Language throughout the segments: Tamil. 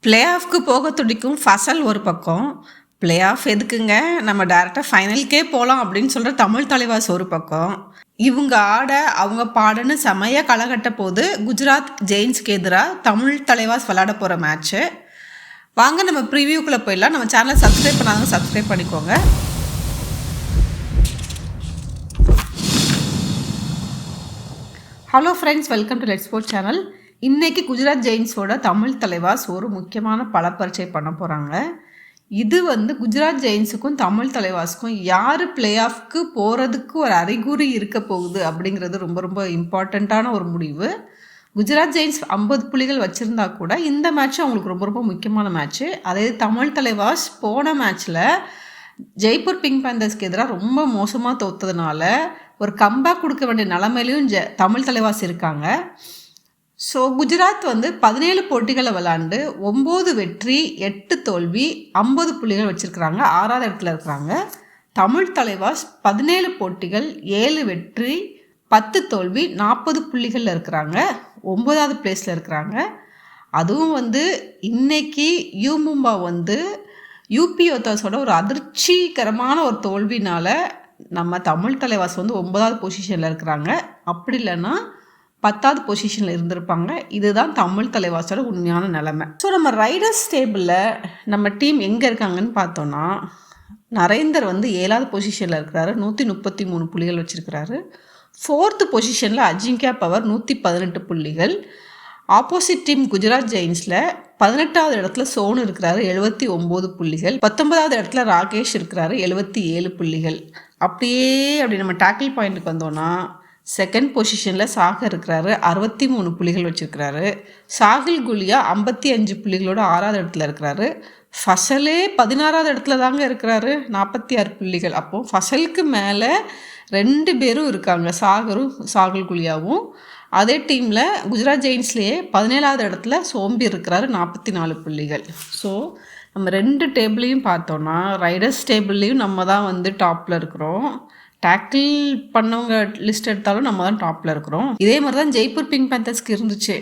பிளே ஆஃப்க்கு போக துடிக்கும் ஃபசல் ஒரு பக்கம். பிளே ஆஃப் எதுக்குங்க, நம்ம டேரெக்டாக ஃபைனலுக்கே போகலாம் அப்படின்னு சொல்கிற தமிழ் தலைவாஸ் ஒரு பக்கம். இவங்க ஆட அவங்க பாடன்னு செமையாக களகட்ட போது குஜராத் ஜெயின்ஸ்க்கு எதிராக தமிழ் தலைவாஸ் விளையாட போகிற மேட்ச்சு. வாங்க நம்ம ப்ரிவியூக்குள்ளே போயிடலாம். நம்ம சேனலை சப்ஸ்கிரைப் பண்ணாதவங்க சப்ஸ்கிரைப் பண்ணிக்கோங்க. Hello friends, welcome to let's sports channel. இன்றைக்கி குஜராத் ஜெயின்ஸோட தமிழ் தலைவாஸ் ஒரு முக்கியமான பலப்பரீட்சை பண்ண போகிறாங்க. இது குஜராத் ஜெயின்ஸுக்கும் தமிழ் தலைவாஸுக்கும் யார் பிளே ஆஃப்க்கு போகிறதுக்கு ஒரு அறிகுறி இருக்க போகுது அப்படிங்கிறது ரொம்ப ரொம்ப இம்பார்ட்டண்ட்டான ஒரு முடிவு. குஜராத் ஜெயின்ஸ் 50 புள்ளிகள் வச்சுருந்தா கூட இந்த மேட்ச்சு அவங்களுக்கு ரொம்ப ரொம்ப முக்கியமான மேட்ச்சு. அதே தமிழ் தலைவாஸ் போன மேட்ச்சில் ஜெய்ப்பூர் பிங்க் பேந்தர்ஸ்க்கு எதிராக ரொம்ப மோசமாக தோற்றதுனால ஒரு கம்பேக் கொடுக்க வேண்டிய நிலமையிலையும் தமிழ் தலைவாஸ் இருக்காங்க. ஸோ குஜராத் 17 போட்டிகளை விளாண்டு 9 வெற்றி 8 தோல்வி 50 புள்ளிகள் வச்சுருக்கிறாங்க, 6வது இடத்துல இருக்கிறாங்க. தமிழ் தலைவாஸ் 17 போட்டிகள் 7 வெற்றி 10 தோல்வி 40 புள்ளிகளில் இருக்கிறாங்க, 9வது பிளேஸில் இருக்கிறாங்க. அதுவும் இன்னைக்கு யூமும்பா யூபி யோத்தாஸோட ஒரு அதிர்ச்சிகரமான ஒரு தோல்வினால் நம்ம தமிழ் தலைவாஸ் 9வது பொசிஷனில் இருக்கிறாங்க. அப்படி இல்லைன்னா 10வது பொசிஷனில் இருந்திருப்பாங்க. இதுதான் தமிழ் தலைவாசோட உண்மையான நிலைமை. ஸோ நம்ம ரைடர்ஸ் டேபிளில் நம்ம டீம் எங்கே இருக்காங்கன்னு பார்த்தோன்னா, நரேந்தர் 7வது பொசிஷனில் இருக்கிறாரு, 133 புள்ளிகள் வச்சுருக்கிறாரு. 4th பொசிஷனில் அஜிங்கியா பவர் 118 புள்ளிகள். ஆப்போசிட் டீம் குஜராத் ஜெயின்ஸில் 18வது இடத்துல சோனு இருக்கிறாரு, 79 புள்ளிகள். 19வது இடத்துல ராகேஷ் இருக்கிறாரு, 77 புள்ளிகள். அப்படி நம்ம டேக்கிள் பாயிண்ட்டுக்கு வந்தோன்னா, செகண்ட் பொசிஷனில் சாகர் இருக்கிறாரு, 63 புள்ளிகள் வச்சுருக்கிறாரு. சாகில் குலியா 55 புள்ளிகளோட 6வது இடத்துல இருக்கிறாரு. ஃபசலே 16வது இடத்துல தாங்க இருக்கிறாரு, 46 புள்ளிகள். அப்போது ஃபசலுக்கு மேலே 2 பேரும் இருக்காங்க, சாகரும் சாகில் குலியாவும். அதே டீமில் குஜராத் ஜெயின்ஸ்லேயே 17வது இடத்துல சோம்பி இருக்கிறாரு, 44 புள்ளிகள். ஸோ நம்ம 2 டேபிளையும் பார்த்தோன்னா, ரைடர்ஸ் டேபிள்லேயும் நம்ம தான் டாப்பில் இருக்கிறோம். டேக்கிள் பண்ணவங்க லிஸ்ட் எடுத்தாலும் நம்ம தான் டாப்பில் இருக்கிறோம். இதே மாதிரி தான் ஜெய்ப்பூர் பிங்க் பேந்தர்ஸ்க்கு இருந்துச்சு.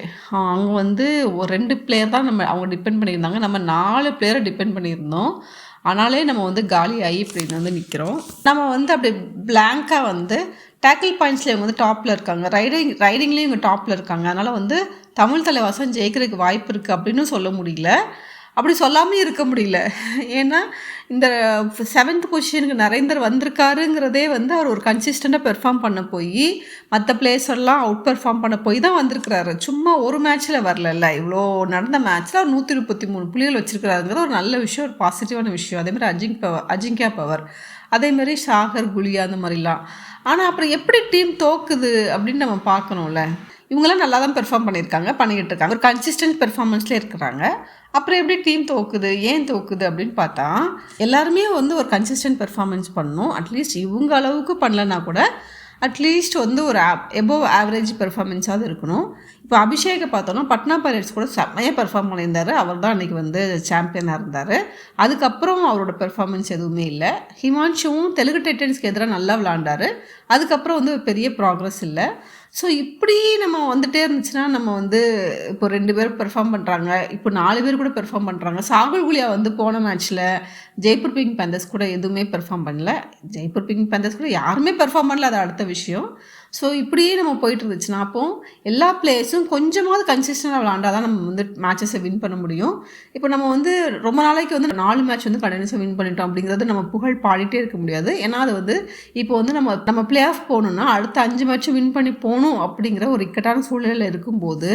அவங்க ஒரு 2 பிளேயர் தான் அவங்க டிபெண்ட் பண்ணியிருந்தாங்க. நம்ம 4 பிளேயரை டிபெண்ட் பண்ணியிருந்தோம். ஆனாலே நம்ம காலி ஆகி இப்படி நிற்கிறோம். நம்ம அப்படி பிளாங்காக டேக்கிள் பாயிண்ட்ஸில் இவங்க டாப்பில் இருக்காங்க, ரைடிங்லேயும் இவங்க டாப்பில் இருக்காங்க. அதனால் தமிழ் தலைவாசம் ஜெயிக்கிறதுக்கு வாய்ப்பு இருக்குது அப்படின்னு சொல்ல முடியல. அப்படி சொல்லாமல் இருக்க முடியல. ஏன்னா இந்த 7th பொசிஷனுக்கு நரேந்தர் வந்திருக்காருங்கிறதே அவர் ஒரு கன்சிஸ்டண்ட்டாக பெர்ஃபார்ம் பண்ண போய் மற்ற பிளேயர்ஸெல்லாம் அவுட் பெர்ஃபார்ம் பண்ண போய் தான் வந்திருக்கிறாரு. சும்மா ஒரு மேட்ச்சில் வரல, இவ்வளோ நடந்த மேட்ச்சில் அவர் 133 புள்ளிகள் வச்சுருக்கிறாருங்கிறது ஒரு நல்ல விஷயம், ஒரு பாசிட்டிவான விஷயம். அதேமாதிரி அஜிங்கியா பவர், அதேமாதிரி சாகர் குலியா, அந்த மாதிரிலாம். ஆனால் அப்புறம் எப்படி டீம் தோக்குது அப்படின்னு நம்ம பார்க்கணும்ல. இவங்களாம் நல்லா தான் பெர்ஃபார்ம் பண்ணிக்கிட்டு இருக்காங்க, ஒரு கன்சிஸ்டன்ட் பெர்ஃபார்மன்ஸ்லேயே இருக்கிறாங்க. அப்புறம் எப்படி டீம் தோக்குது, ஏன் தோக்குது அப்படின்னு பார்த்தா, எல்லாருமே ஒரு கன்சிஸ்டன்ட் பெர்ஃபார்மன்ஸ் பண்ணணும். அட்லீஸ்ட் இவங்க அளவுக்கு பண்ணலன்னா கூட அட்லீஸ்ட் ஒரு எபோவ் ஆவரேஜ் பெர்ஃபார்மன்ஸாவது இருக்கணும். இப்போ அபிஷேகை பார்த்தோன்னா பட்னா பைரட்ஸ் கூட செம்மையாக பெர்ஃபார்ம் பண்ணியிருந்தார். அவர் தான் அன்றைக்கி சாம்பியனாக இருந்தார். அதுக்கப்புறம் அவரோட பெர்ஃபார்மன்ஸ் எதுவுமே இல்லை. ஹிமான்ஷுவும் தெலுங்கு டைட்டன்ஸ்க்கு எதிராக நல்லா விளாண்டார். அதுக்கப்புறம் பெரிய ப்ராக்ரஸ் இல்லை. ஸோ இப்படி நம்ம வந்துட்டே இருந்துச்சுன்னா நம்ம இப்போ 2 பேர் பெர்ஃபார்ம் பண்ணுறாங்க, இப்போ 4 பேர் கூட பெர்ஃபார்ம் பண்ணுறாங்க. சாகுல் குலியா போன மேட்ச்சில் ஜெய்ப்பூர் பிங்க் பேந்தர்ஸ் கூட எதுவுமே பெர்ஃபார்ம் பண்ணல. ஜெய்ப்பூர் பிங்க் பேந்தர்ஸ் கூட யாருமே பெர்ஃபார்ம் பண்ணல, அது அடுத்த விஷயம். ஸோ இப்படியே நம்ம போயிட்டு இருந்துச்சுன்னா அப்போது எல்லா பிளேயர்ஸும் கொஞ்சமாவது கன்சிஸ்டண்டாக விளாண்டால் தான் நம்ம மேட்சஸை வின் பண்ண முடியும். இப்போ நம்ம ரொம்ப நாளைக்கு 4 மேட்ச் கண்டினியூஸாக வின் பண்ணிட்டோம் அப்படிங்கிறது நம்ம புகழ் பாடிட்டே இருக்க முடியாது. ஏன்னா அது இப்போ நம்ம பிளே ஆஃப் போகணுன்னா அடுத்த 5 மேட்ச்சும் வின் பண்ணி போகணும் அப்படிங்கிற ஒரு இக்கட்டான சூழ்நிலையில் இருக்கும்போது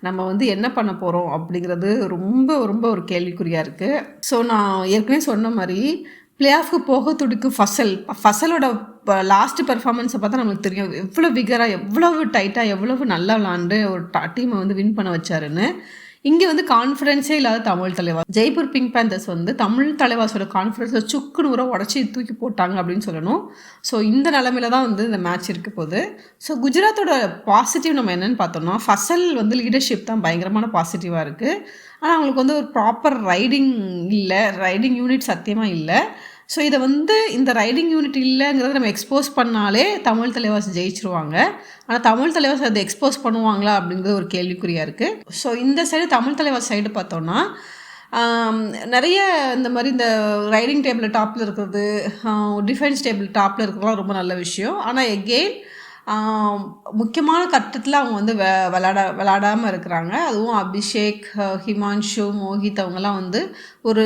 நம்ம என்ன பண்ண போகிறோம் அப்படிங்கிறது ரொம்ப ரொம்ப ஒரு கேள்விக்குறியாக இருக்குது. ஸோ நான் ஏற்கனவே சொன்ன மாதிரி பிளே ஆஃப்க்கு போக துடிக்கும் ஃபசலோட லாஸ்ட்டு பெர்ஃபார்மன்ஸை பார்த்தா நம்மளுக்கு தெரியும் எவ்வளோ விகராக, எவ்வளவு டைட்டாக, எவ்வளவு நல்லா விளாண்டு ஒரு டீமை வின் பண்ண வச்சாருன்னு. இங்கே கான்ஃபிடென்ஸே இல்லாத தமிழ் தலைவாஸ். ஜெய்ப்பூர் பிங்க் பேந்தர்ஸ் தமிழ் தலைவாஸோட கான்ஃபிடென்ஸை சுக்குன்னு உடச்சி தூக்கி போட்டாங்க அப்படின்னு சொல்லணும். ஸோ இந்த நிலமையில தான் இந்த மேட்ச் இருக்க போகுது. ஸோ குஜராத்தோட பாசிட்டிவ் நம்ம என்னென்னு பார்த்தோம்னா, ஃபசல் லீடர்ஷிப் தான் பயங்கரமான பாசிட்டிவாக இருக்குது. ஆனால் அவங்களுக்கு ஒரு ப்ராப்பர் ரைடிங் இல்லை, ரைடிங் யூனிட் சத்தியமாக இல்லை. ஸோ இதை இந்த ரைடிங் யூனிட் இல்லைங்கிறத நம்ம எக்ஸ்போஸ் பண்ணாலே தமிழ் தலைவாஸ் ஜெயிச்சிருவாங்க. ஆனால் தமிழ் தலைவாஸ் அதை எக்ஸ்போஸ் பண்ணுவாங்களா அப்படிங்கிறது ஒரு கேள்விக்குறியாக இருக்குது. ஸோ இந்த சைடு தமிழ் தலைவாஸ் சைடு பார்த்தோன்னா நிறைய இந்த மாதிரி இந்த ரைடிங் டேபிள் டாப்பில் இருக்கிறது, டிஃபென்ஸ் டேபிள் டாப்பில் இருக்கிறதுலாம் ரொம்ப நல்ல விஷயம். ஆனால் எகெயின் முக்கியமான கட்டத்தில் அவங்க வந்து விளாடாமல் இருக்கிறாங்க. அதுவும் அபிஷேக், ஹிமான்ஷு, மோஹித் அவங்கெல்லாம் வந்து ஒரு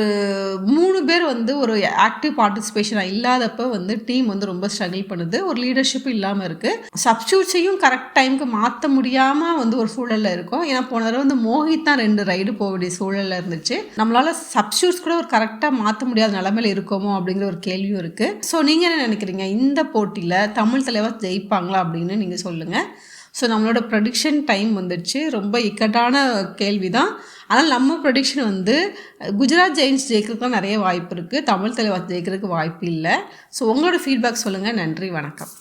3 பேர் வந்து ஒரு ஆக்டிவ் பார்ட்டிசிபேஷனாக இல்லாதப்போ வந்து டீம் வந்து ரொம்ப ஸ்ட்ரகிள் பண்ணுது. ஒரு லீடர்ஷிப்பும் இல்லாமல் இருக்குது. சப்ஸ்டியூட்ஸையும் கரெக்ட் டைமுக்கு மாற்ற முடியாமல் வந்து ஒரு சூழலில் இருக்கும். ஏன்னா போன தடவை வந்து மோஹித் தான் 2 ரைடு போக வேண்டிய சூழலில் இருந்துச்சு. நம்மளால் சப்ஸ்டியூட்ஸ் கூட ஒரு கரெக்டாக மாற்ற முடியாத நிலமையில இருக்கோமோ அப்படிங்கிற ஒரு கேள்வியும் இருக்குது. ஸோ நீங்கள் என்ன நினைக்கிறீங்க? இந்த போட்டியில் தமிழ் தலைவர் ஜெயிப்பாங்களா அப்படின்னு நீங்கள் சொல்லுங்கள். ஸோ நம்மளோட ப்ரெடிக்ஷன் டைம் வந்துடுச்சு. ரொம்ப இக்கட்டான கேள்வி தான். ஆனால் நம்ம ப்ரெடிக்ஷன் வந்து குஜராத் ஜெயின்ஸ் ஜெயிக்கிறதுக்கு நிறைய வாய்ப்பு இருக்குது. தமிழ் தலைவர் ஜெயிக்கிறதுக்கு வாய்ப்பு இல்லை. ஸோ உங்களோட ஃபீட்பேக் சொல்லுங்கள். நன்றி, வணக்கம்.